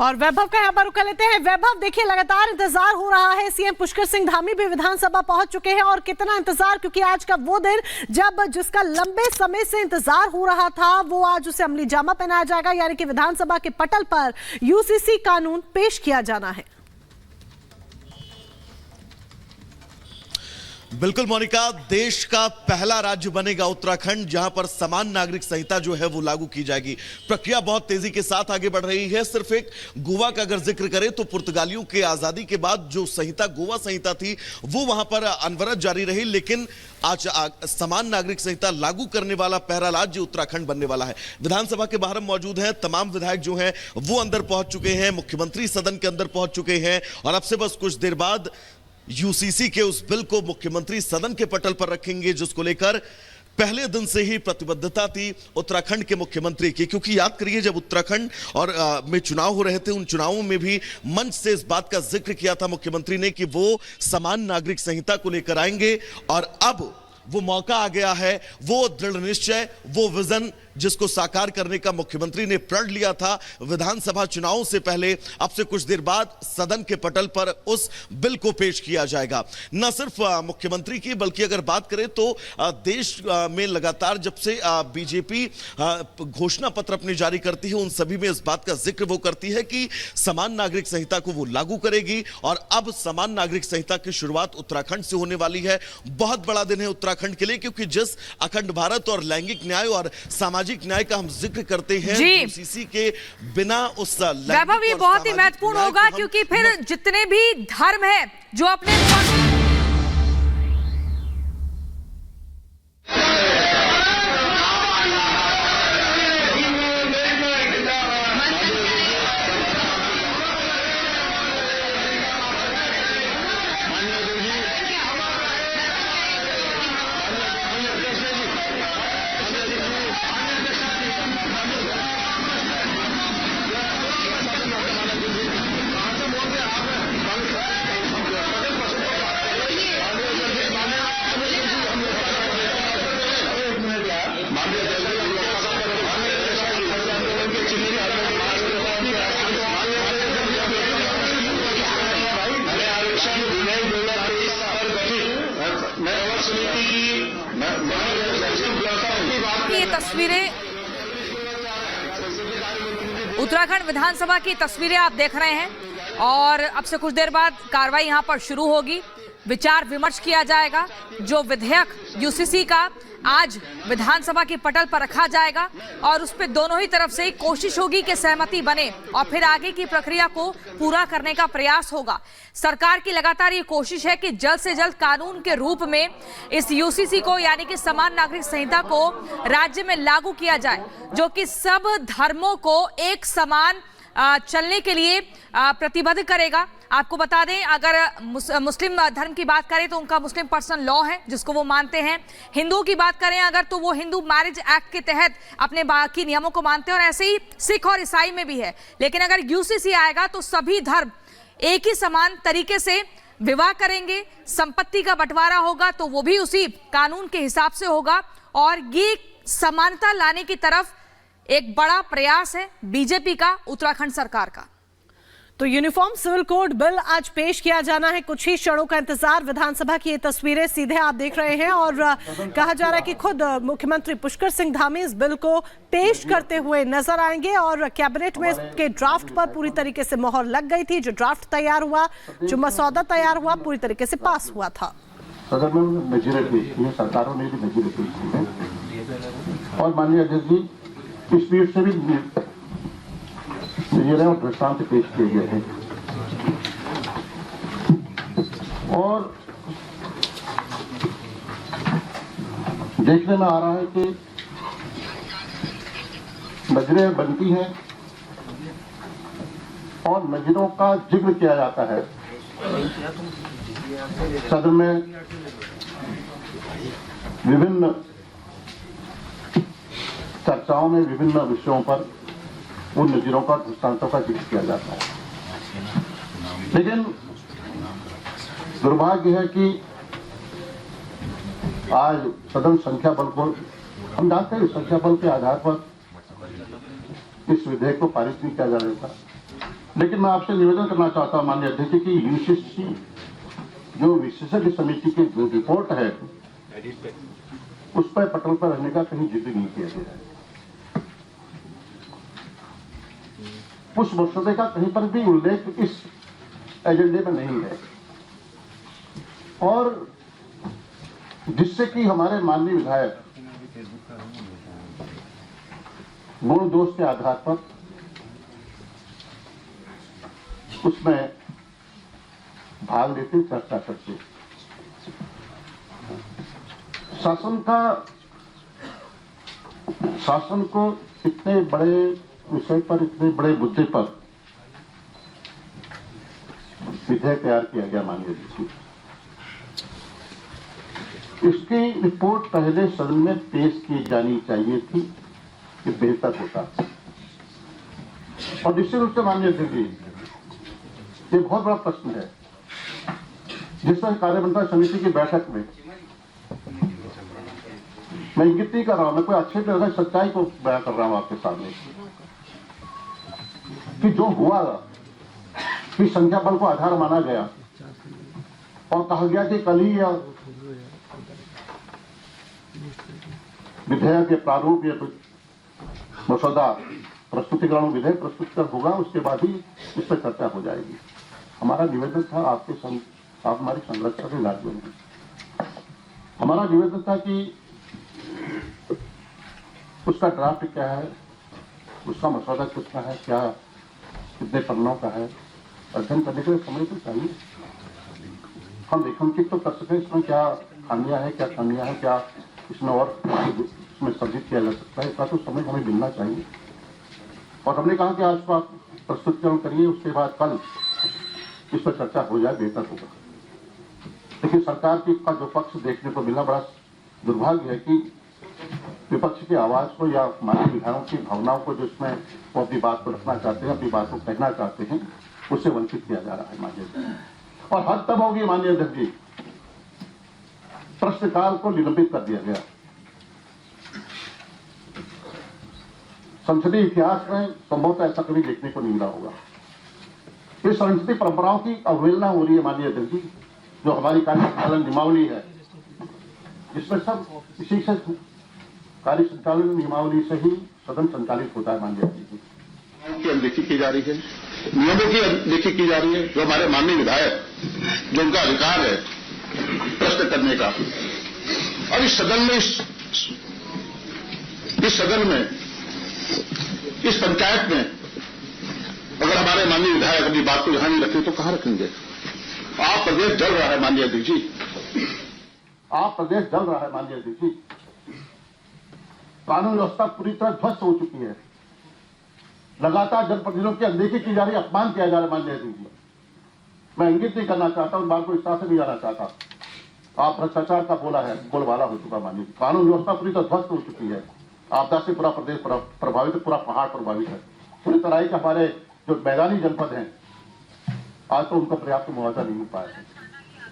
और वैभव का यहाँ पर रुक लेते हैं। वैभव, देखिए लगातार इंतजार हो रहा है, सीएम पुष्कर सिंह धामी भी विधानसभा पहुंच चुके हैं और कितना इंतजार, क्योंकि आज का वो दिन जब जिसका लंबे समय से इंतजार हो रहा था वो आज उसे अमली जामा पहनाया जाएगा, यानी कि विधानसभा के पटल पर यूसीसी कानून पेश किया जाना है। बिल्कुल मोनिका, देश का पहला राज्य बनेगा उत्तराखंड जहां पर समान नागरिक संहिता जो है वो लागू की जाएगी। प्रक्रिया बहुत तेजी के साथ आगे बढ़ रही है। सिर्फ एक गोवा का अगर जिक्र करें तो पुर्तगालियों के आजादी के बाद जो संहिता गोवा संहिता थी वो वहां पर अनवरत जारी रही, लेकिन आज समान नागरिक संहिता लागू करने वाला पहला राज्य उत्तराखंड बनने वाला है। विधानसभा के बाहर हम मौजूद हैं, तमाम विधायक जो हैं वो अंदर पहुंच चुके हैं, मुख्यमंत्री सदन के अंदर पहुंच चुके हैं और अब से बस कुछ देर बाद यूसीसी के उस बिल को मुख्यमंत्री सदन के पटल पर रखेंगे, जिसको लेकर पहले दिन से ही प्रतिबद्धता थी उत्तराखंड के मुख्यमंत्री की। क्योंकि याद करिए, जब उत्तराखंड और में चुनाव हो रहे थे, उन चुनावों में भी मंच से इस बात का जिक्र किया था मुख्यमंत्री ने कि वो समान नागरिक संहिता को लेकर आएंगे और अब वो मौका आ गया है, वो दृढ़ निश्चय, वो विजन जिसको साकार करने का मुख्यमंत्री ने प्रण लिया था विधानसभा चुनावों से पहले, अब से कुछ देर बाद सदन के पटल पर उस बिल को पेश किया जाएगा। न सिर्फ मुख्यमंत्री की, बल्कि अगर बात करें तो देश में लगातार जब से बीजेपी घोषणा पत्र अपनी जारी करती है, उन सभी में इस बात का जिक्र वो करती है कि समान नागरिक संहिता को वो लागू करेगी और अब समान नागरिक संहिता की शुरुआत उत्तराखंड से होने वाली है। बहुत बड़ा दिन है उत्तराखंड के लिए, क्योंकि जिस अखंड भारत और लैंगिक न्याय और सामाजिक न्याय का हम जिक्र करते हैं, यूसीसी के बिना उस वैभव ये बहुत ही महत्वपूर्ण होगा, क्योंकि फिर जितने भी धर्म है जो अपने ये तस्वीरें उत्तराखंड विधानसभा की तस्वीरें आप देख रहे हैं और अब से कुछ देर बाद कार्रवाई यहां पर शुरू होगी, विचार विमर्श किया जाएगा। जो विधेयक यूसीसी का आज विधानसभा के पटल पर रखा जाएगा और उस पर दोनों ही तरफ से कोशिश होगी कि सहमति बने और फिर आगे की प्रक्रिया को पूरा करने का प्रयास होगा। सरकार की लगातार ये कोशिश है कि जल्द से जल्द कानून के रूप में इस यूसीसी को, यानी कि समान नागरिक संहिता को राज्य में लागू किया जाए, जो कि सब धर्मों को एक समान चलने के लिए प्रतिबद्ध करेगा। आपको बता दें, अगर मुस्लिम धर्म की बात करें तो उनका मुस्लिम पर्सनल लॉ है जिसको वो मानते हैं। हिंदुओं की बात करें अगर, तो वो हिंदू मैरिज एक्ट के तहत अपने बाकी नियमों को मानते हैं और ऐसे ही सिख और ईसाई में भी है। लेकिन अगर यूसीसी आएगा तो सभी धर्म एक ही समान तरीके से विवाह करेंगे, संपत्ति का बंटवारा होगा तो वो भी उसी कानून के हिसाब से होगा और ये समानता लाने की तरफ एक बड़ा प्रयास है बीजेपी का, उत्तराखंड सरकार का। तो यूनिफॉर्म सिविल कोड बिल आज पेश किया जाना है, कुछ ही क्षणों का इंतजार। विधानसभा की ये तस्वीरें सीधे आप देख रहे हैं और कहा जा रहा है कि खुद मुख्यमंत्री पुष्कर सिंह धामी इस बिल को पेश करते हुए नजर आएंगे और कैबिनेट में इसके ड्राफ्ट पर पूरी तरीके से मोहर लग गई थी। जो ड्राफ्ट तैयार हुआ, जो मसौदा तैयार हुआ, पूरी तरीके से पास हुआ था। सदन में मेजोरिटी, सरकारों ने भी मेजोरिटी और माननीय अध्यक्ष जी स्पीड से भी और दृष्टांत पेश किए गए हैं और देखने में आ रहा है कि नजरें बनती हैं और नजरों का जिक्र किया जाता है। सदन में विभिन्न चर्चाओं में विभिन्न विषयों पर उन नजीरों का, दृष्टांतों का जिक्र किया जाता है। लेकिन दुर्भाग्य है कि आज सदन संख्या बल को, हम जानते हैं संख्या बल के आधार पर इस विधेयक को पारित नहीं किया जा रहा था। लेकिन मैं आपसे निवेदन करना चाहता हूं माननीय अध्यक्ष की यूसीसी जो विशेषज्ञ समिति की जो रिपोर्ट है उस पर पटल पर रहने का कहीं जिक्र नहीं किया गया है। उस मसौदे का कहीं पर भी उल्लेख इस एजेंडे में नहीं है और जिससे कि हमारे माननीय विधायक गुण दोष के आधार पर उसमें भाग लेते, चर्चा करते। शासन को इतने बड़े विषय पर, इतने बड़े मुद्दे पर विधेयक तैयार किया गया माननीय जी। इसकी रिपोर्ट पहले सदन में पेश की जानी चाहिए थी कि बेहतर होता। और निश्चित रूप से माननीय जी ये बहुत बड़ा प्रश्न है जिसमें कार्यमंत्रणा समिति की बैठक में मैं इंगित नहीं कर रहा हूं, मैं कोई अच्छे तरह से सच्चाई को बयां कर रहा हूं आपके सामने कि जो हुआ कि संख्या बल को आधार माना गया और कहा गया कि कल ही विधेयक के प्रारूप या मसौदा प्रस्तुतिकरण विधेयक प्रस्तुत होगा, उसके बाद ही इस पर चर्चा हो जाएगी। हमारा निवेदन था आप हमारी संरचना के राज्यों में हमारा निवेदन था कि उसका ड्राफ्ट क्या है, उसका मसौदा कितना है, क्या कितने पन्नों का है, अध्ययन करने के लिए समय तो चाहिए। हम रेखांकित तो कर सकें इसमें क्या खामियां हैं, क्या कमियां हैं, क्या इसमें और इसमें सर्जित किया जा सकता है, इसका तो समय हमें मिलना चाहिए। और हमने कहा कि आज आप प्रस्तुतिकरण करिए, उसके बाद कल इस पर चर्चा हो जाए, बेहतर होगा। लेकिन सरकार का जो पक्ष देखने को मिला, बड़ा दुर्भाग्य है कि विपक्ष की आवाज को या माननीय विधायकों की भावनाओं को जो इसमें वो अपनी बात को रखना चाहते हैं, अपनी बात को कहना चाहते हैं, उससे वंचित किया जा रहा है माननीय जी। और हद तब होगी माननीय अध्यक्ष जी, प्रश्नकाल को निलंबित कर दिया गया। संसदीय इतिहास में संभवतः ऐसा कभी देखने को नहीं मिला होगा। इस संसदीय परंपराओं की अवहेलना हो रही है माननीय अध्यक्ष जी। जो हमारी कार्य संचालन नियमावली है, इसमें सब इसी से कार्य संचालन नियमावली से ही सदन संचालित होता है माननीय अध्यक्ष जी। की अनदेखी की जा रही है, नियमों की अनदेखी की जा रही है। जो हमारे माननीय विधायक, जो उनका अधिकार है प्रश्न करने का, और इस सदन में इस पंचायत में अगर हमारे माननीय विधायक अपनी बात को यहां नहीं रखें तो कहां रखेंगे? आप प्रदेश जल रहा है माननीय अध्यक्ष जी, आप प्रदेश जल रहा है माननीय अध्यक्ष जी। कानून व्यवस्था पूरी तरह ध्वस्त हो चुकी है। लगातार जनप्रतिनिधियों की अनदेखी की जा रही है, अपमान किया जा रहा है माननीय अध्यक्ष जी। मैं इंगित नहीं करना चाहता, उन बात को इस तरह से नहीं जाना चाहता। आप भ्रष्टाचार का बोलबाला हो चुका माननीय जी। कानून व्यवस्था पूरी तरह ध्वस्त हो चुकी है। आपदा से पूरा प्रदेश प्रभावित, पूरा पहाड़ प्रभावित है। पूरी तरह के हमारे जो मैदानी जनपद हैं, आज तो उनका पर्याप्त मुआवजा नहीं मिल पाया है।